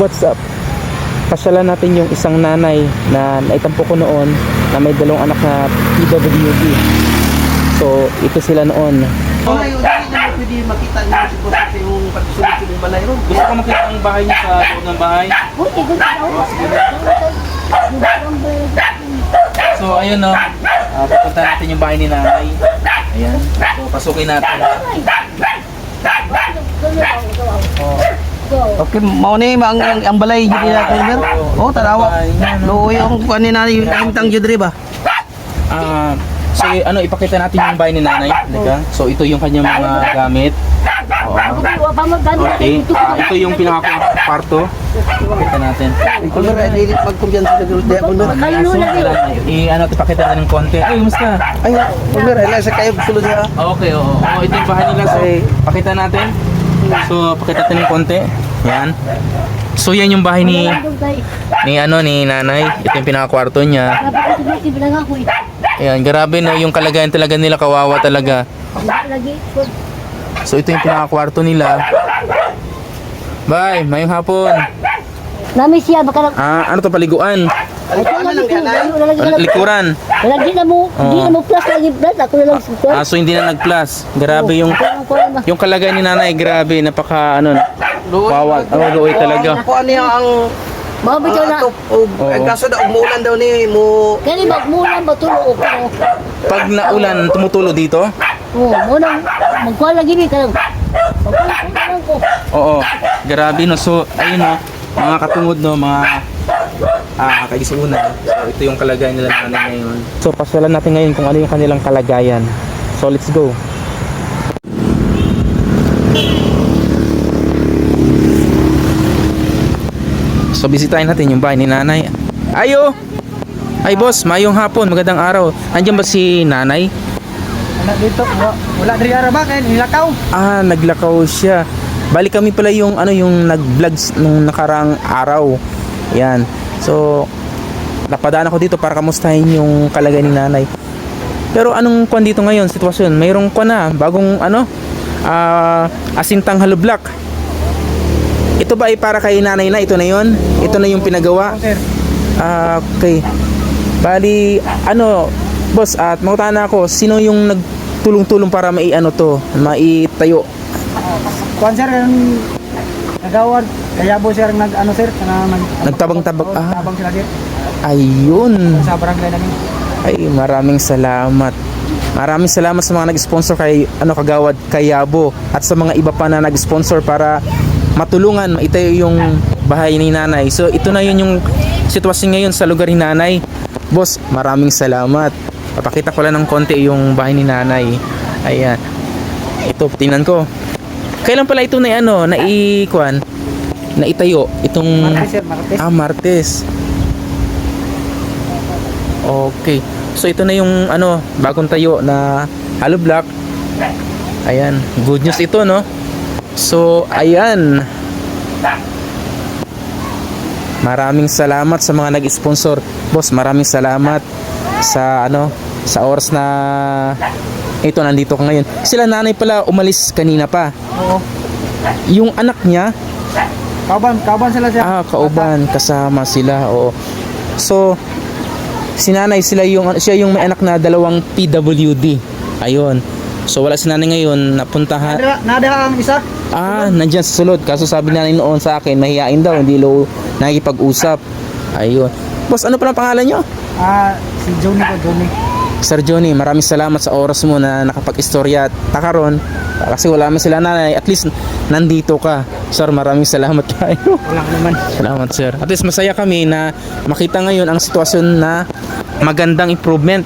What's up? Pasyalan natin yung isang nanay na naitampo ko noon na may dalawang anak na PWD. So, ito sila noon. Wala yun, hindi na pwede makita niyo siguro sa yung pagsulit yung balay ron. Gusto ko makita ang bahay niya sa loob ng bahay. So, ayun no. Pupunta natin yung bahay ni nanay. Ayan. So, pasukin natin. Okay, mao ni ang balay jud nila ko ber. Oh, tanawa. Lo yung kanina yung hintang jud ba? So, ano, ipakita natin yung bahay ni nanay. Halika. So, ito yung kanyang mga gamit. Oo. Okay. Ito yung pinaka-kwarto. Ipakita natin. Kulber ay dili magkumpiyansa sa group dia kulber. Ano, ipakita natin ng konti. Ay, kumusta? Ay, kulber ay sa kayo sulod dia. Okay, oo. Ito yung bahay nila. So, pakita natin. So, pakita natin ng konti. Yan. So, yan yung bahay ni nanay. Ito yung pinaka-kwarto niya. Ayan, grabe na yung kalagayan talaga nila, kawawa talaga. So, ito yung pinaka-kwarto nila. Bye, mayong hapon. Nami siya baka Ano to, paliguan? Likuran. Lagi na mo, hindi na mo plus lagi plus ako na lang support. So hindi na nag-plus. Grabe yung kalagayan ni nanay, grabe, napaka kawawa. Luoy talaga. Ko ano ang Mabitaw na. Ang kaso daw umulan daw ni mo. Kani magmulan ba tulo ko. Pag naulan, tumutulo dito? Oh, mo nang magkuha lagi ni kanang. Ko. Oo, grabe no. So, ayun no, mga katungod no, mga kaisiuna. So, ito yung kalagayan nila nanay ngayon. So, pasyalan natin ngayon kung ano yung kanilang kalagayan. So, let's go. So, bisitahin natin yung bahay ni nanay. Ayo! Ay, boss, mayong hapon, magandang araw. Andiyan ba si nanay? Anak dito, wala diri ara ba kay nilakaw? Naglakaw siya. Balik kami pala yung yung nag-vlogs nung nakarang araw. Yan. So, napadaan ako dito para kamustahin yung kalagayan ni nanay. Pero anong kwan dito ngayon, sitwasyon? Mayroong kwan na, bagong asintang hollow block. Ito ba ay para kay nanay na? Ito na yon? Ito na yung pinagawa? Okay. Bali, boss, at mautana ako, sino yung nagtulong-tulong para maitayo? Kuan sir ang nagawad kaya bo sir sir Nagtabang-tabang. tabang sila sir Ayun. sa barangay namin. Ay, maraming salamat. Maraming salamat sa mga nag-sponsor kay Kagawad Kayabo at sa mga iba pa na nag-sponsor para matulungan maitayo yung bahay ni nanay. So, ito na yun yung sitwasyon ngayon sa lugar ni nanay. Boss, maraming salamat. Papakita ko lang ng konti yung bahay ni nanay. Ayan. Ito, tingnan ko. Kailan pala ito na naitayo? Itong Martes. Okay. So ito na yung bagong tayo na hollow block. Ayan, good news ito no. So ayan. Maraming salamat sa mga nag-sponsor. Boss, maraming salamat sa sa oras na ito nandito ka ngayon. Sila nanay pala umalis kanina pa. Oo. Yung anak niya, Kauban sila siya. kauban, kasama sila. Oo. So, si nanay, siya yung may anak na dalawang PWD. Ayun. So, wala si nanay ngayon, napuntahan. Nada ang isa. Nandyan sa sulod. Kaso sabi nanay noon sa akin, mahihain daw, hindi nakikipag-usap. Ayun. Boss, ano pala pangalan nyo? Si Johnny. Sir Johnny, maraming salamat sa oras mo na nakapag-istorya at takaron. Kasi wala man sila nanay, at least nandito ka. Sir, maraming salamat kayo. Wala naman. Salamat sir. At least masaya kami na makita ngayon ang sitwasyon na magandang improvement.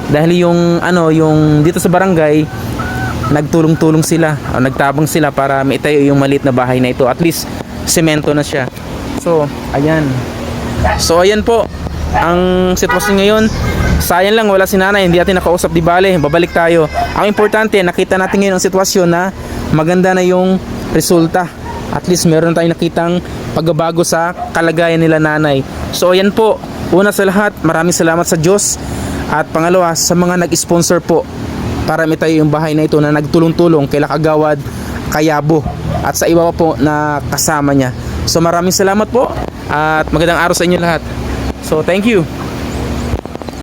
Dahil yung dito sa barangay, nagtulong-tulong sila, nagtabang sila para maitayo yung maliit na bahay na ito. At least semento na siya. So, ayan. So, ayan po ang sitwasyon ngayon. Sayang lang wala si nanay, hindi natin nakausap, di bale, babalik tayo. Ang importante, nakita natin ngayon ang sitwasyon na maganda na yung resulta. At least meron tayong nakitang pagbabago sa kalagayan nila nanay. So ayan po, una sa lahat, maraming salamat sa Diyos. At pangalawa, sa mga nag-sponsor po para maitayo yung bahay na ito na nagtulong-tulong kay Kagawad Kayabo at sa iba pa po na kasama niya. So maraming salamat po at magandang araw sa inyo lahat. So thank you.